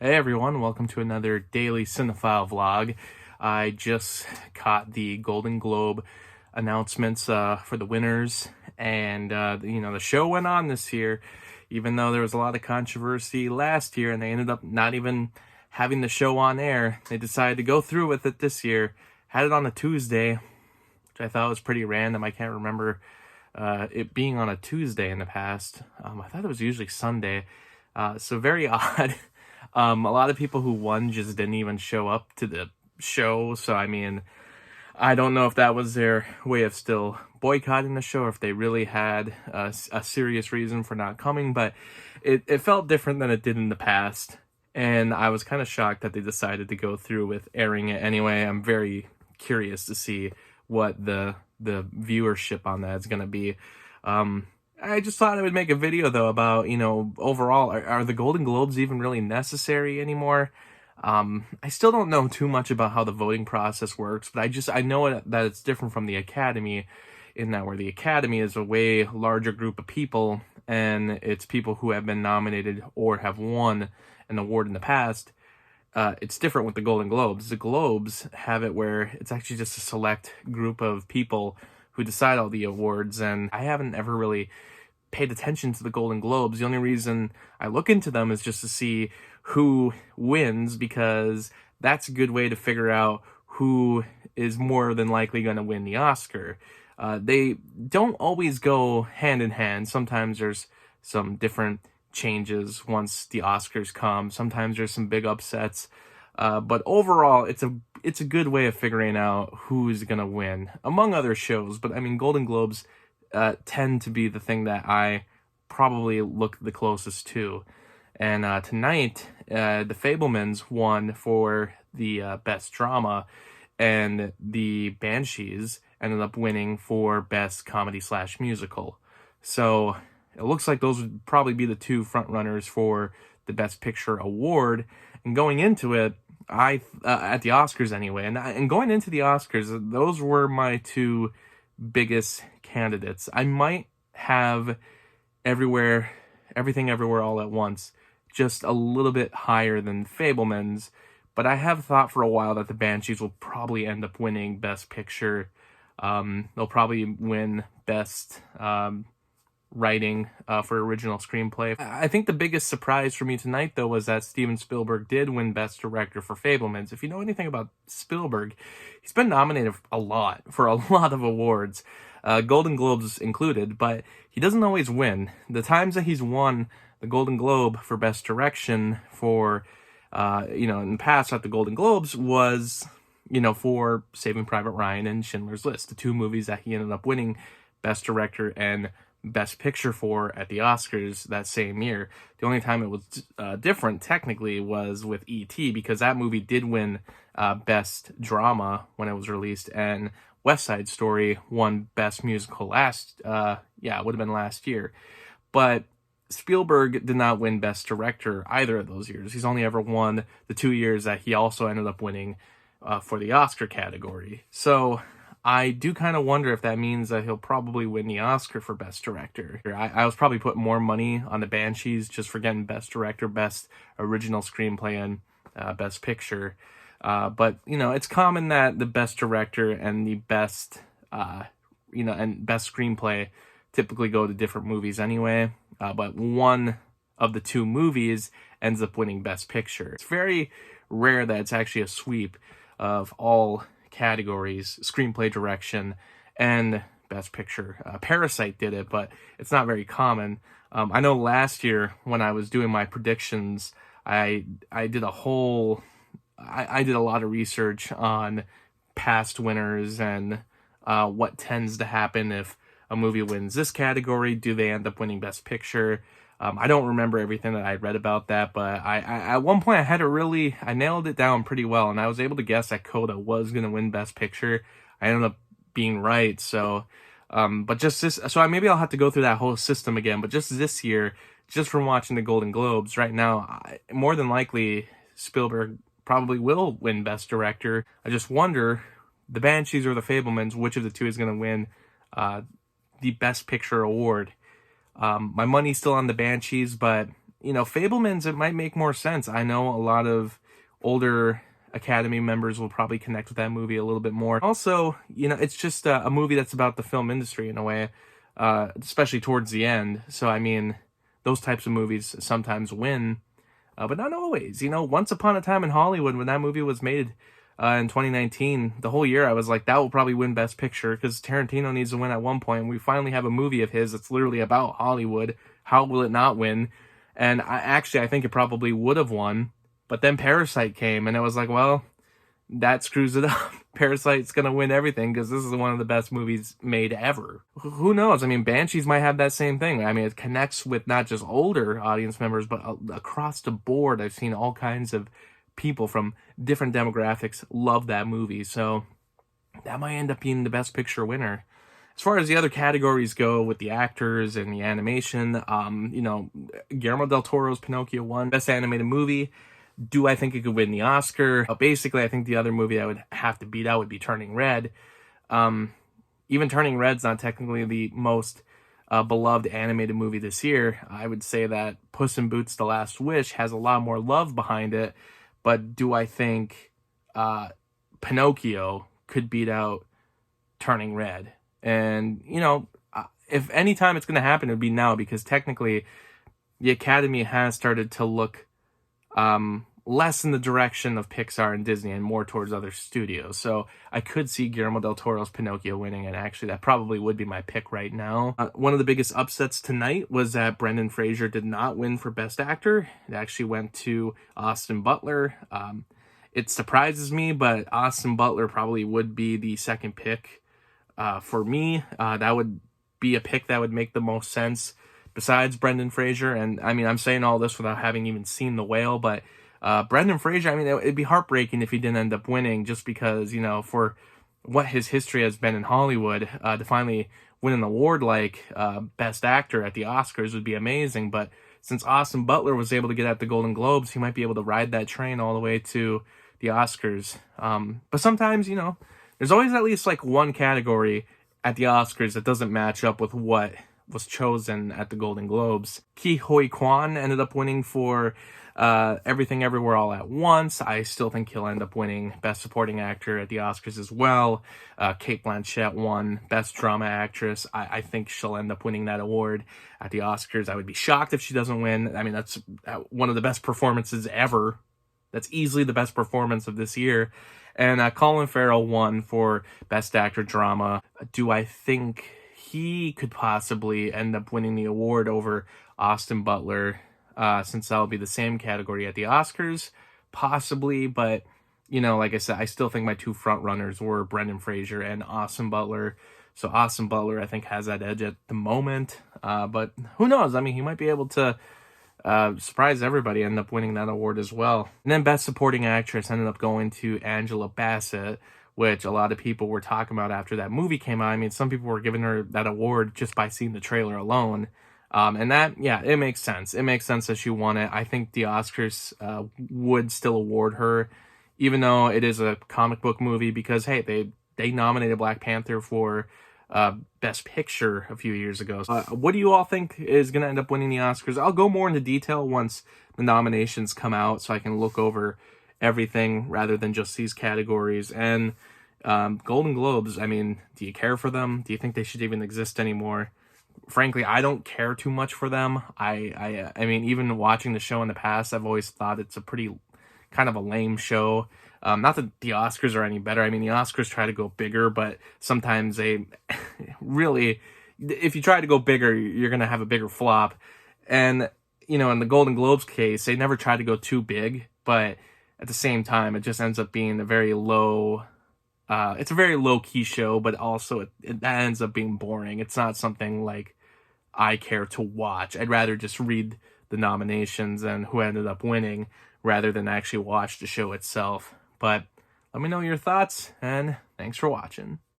Hey everyone, welcome to another daily cinephile vlog. I just caught the Golden Globe announcements for the winners, and the show went on this year, even though there was a lot of controversy last year, and they ended up not even having the show on air. They decided to go through with it this year, had it on a Tuesday, which I thought was pretty random. I can't remember it being on a Tuesday in the past. I thought it was usually Sunday, so very odd. A lot of people who won just didn't even show up to the show. So, I mean, I don't know if that was their way of still boycotting the show, or if they really had a serious reason for not coming. But it felt different than it did in the past. And I was kind of shocked that they decided to go through with airing it anyway. I'm very curious to see what the viewership on that is going to be. I just thought I would make a video though about, overall, are the Golden Globes even really necessary anymore? I still don't know too much about how the voting process works, but I know that it's different from the Academy, in that where the Academy is a way larger group of people, and it's people who have been nominated or have won an award in the past. It's different with the Golden Globes. The Globes have it where it's actually just a select group of people who decide all the awards, and I haven't ever really paid attention to the Golden Globes. The only reason I look into them is just to see who wins, because that's a good way to figure out who is more than likely going to win the Oscar. They don't always go hand in hand. Sometimes there's some different changes once the Oscars come. Sometimes there's some big upsets. But overall, it's a good way of figuring out who's gonna win, among other shows. But I mean, Golden Globes tend to be the thing that I probably look the closest to. And tonight, the Fabelmans won for the best drama, and the Banshees ended up winning for best comedy/musical. So it looks like those would probably be the two front runners for the Best Picture award. And going into it, at the Oscars anyway, and going into the Oscars, those were my two biggest candidates. I might have Everything Everywhere All at Once just a little bit higher than Fabelmans, but I have thought for a while that the Banshees will probably end up winning Best Picture. They'll probably win Best writing for original screenplay. I think the biggest surprise for me tonight, though, was that Steven Spielberg did win Best Director for Fabelmans. If you know anything about Spielberg, he's been nominated a lot for a lot of awards, Golden Globes included, but he doesn't always win. The times that he's won the Golden Globe for Best Direction for, in the past at the Golden Globes was, for Saving Private Ryan and Schindler's List, the two movies that he ended up winning Best Director and Best Picture for at the Oscars that same year. The only time it was different technically was with E.T., because that movie did win Best Drama when it was released, and West Side Story won Best Musical it would have been last year. But Spielberg did not win Best Director either of those years. He's only ever won the 2 years that he also ended up winning for the Oscar category. So I do kind of wonder if that means that he'll probably win the Oscar for Best Director. I was probably putting more money on the Banshees just for getting Best Director, Best Original Screenplay, and Best Picture. But, it's common that the Best Director and the Best, and Best Screenplay typically go to different movies anyway. But one of the two movies ends up winning Best Picture. It's very rare that it's actually a sweep of all categories: screenplay, direction, and Best Picture. Parasite did it, but it's not very common. I know last year when I was doing my predictions, I did a lot of research on past winners and what tends to happen if a movie wins this category. Do they end up winning Best Picture? I don't remember everything that I read about that, but I at one point I nailed it down pretty well, and I was able to guess that Coda was going to win Best Picture. I ended up being right, so maybe I'll have to go through that whole system again, but just this year, just from watching the Golden Globes right now, more than likely Spielberg probably will win Best Director. I just wonder, the Banshees or the Fabelmans, which of the two is going to win the Best Picture award. My money's still on the Banshees, but Fablemans, it might make more sense. I know a lot of older Academy members will probably connect with that movie a little bit more. Also, it's just a movie that's about the film industry in a way, especially towards the end. So, I mean, those types of movies sometimes win, but not always. Once Upon a Time in Hollywood, when that movie was made in 2019, the whole year I was like, that will probably win Best Picture because Tarantino needs to win at one point. We finally have a movie of his that's literally about Hollywood. How will it not win? And I think it probably would have won. But then Parasite came, and it was like, well, that screws it up. Parasite's going to win everything because this is one of the best movies made ever. Who knows? I mean, Banshees might have that same thing. I mean, it connects with not just older audience members, but across the board. I've seen all kinds of people from different demographics love that movie. So that might end up being the Best Picture winner. As far as the other categories go with the actors and the animation, Guillermo del Toro's Pinocchio won Best Animated Movie. Do I think it could win the Oscar? Basically, I think the other movie I would have to beat out would be Turning Red. Even Turning Red's not technically the most beloved animated movie this year. I would say that Puss in Boots: The Last Wish has a lot more love behind it. But do I think Pinocchio could beat out Turning Red? And, if any time it's going to happen, it would be now, because technically the Academy has started to look less in the direction of Pixar and Disney and more towards other studios. So I could see Guillermo del Toro's Pinocchio winning, and actually that probably would be my pick right now. One of the biggest upsets tonight was that Brendan Fraser did not win for Best Actor. It actually went to Austin Butler. It surprises me, but Austin Butler probably would be the second pick for me. That would be a pick that would make the most sense besides Brendan Fraser. And I mean, I'm saying all this without having even seen The Whale, but Brendan Fraser, I mean, it'd be heartbreaking if he didn't end up winning, just because, for what his history has been in Hollywood, to finally win an award like Best Actor at the Oscars would be amazing. But since Austin Butler was able to get at the Golden Globes, he might be able to ride that train all the way to the Oscars. But sometimes, there's always at least like one category at the Oscars that doesn't match up with what was chosen at the Golden Globes. Ke Huy Quan ended up winning for Everything Everywhere All at Once. I still think he'll end up winning Best Supporting Actor at the Oscars as well. Cate Blanchett won Best Drama Actress. I think she'll end up winning that award at the Oscars. I would be shocked if she doesn't win. I mean, that's one of the best performances ever. That's easily the best performance of this year. And Colin Farrell won for Best Actor Drama. Do I think he could possibly end up winning the award over Austin Butler, since that'll be the same category at the Oscars? Possibly, but, like I said, I still think my two front runners were Brendan Fraser and Austin Butler. So Austin Butler, I think, has that edge at the moment. But who knows? I mean, he might be able to surprise everybody, end up winning that award as well. And then Best Supporting Actress ended up going to Angela Bassett, which a lot of people were talking about after that movie came out. I mean, some people were giving her that award just by seeing the trailer alone. And that, yeah, it makes sense. It makes sense that she won it. I think the Oscars would still award her, even though it is a comic book movie, because, hey, they nominated Black Panther for Best Picture a few years ago. What do you all think is going to end up winning the Oscars? I'll go more into detail once the nominations come out, so I can look over everything rather than just these categories. And Golden Globes, I mean, do you care for them? Do you think they should even exist anymore? Frankly, I don't care too much for them. I mean, even watching the show in the past, I've always thought it's a pretty kind of a lame show. Not that the Oscars are any better. I mean, the Oscars try to go bigger, but sometimes they really, if you try to go bigger, you're going to have a bigger flop. And, in the Golden Globes case, they never try to go too big, but at the same time, it just ends up being a very low, it's a very low-key show, but also it ends up being boring. It's not something like I care to watch. I'd rather just read the nominations and who ended up winning rather than actually watch the show itself. But let me know your thoughts, and thanks for watching.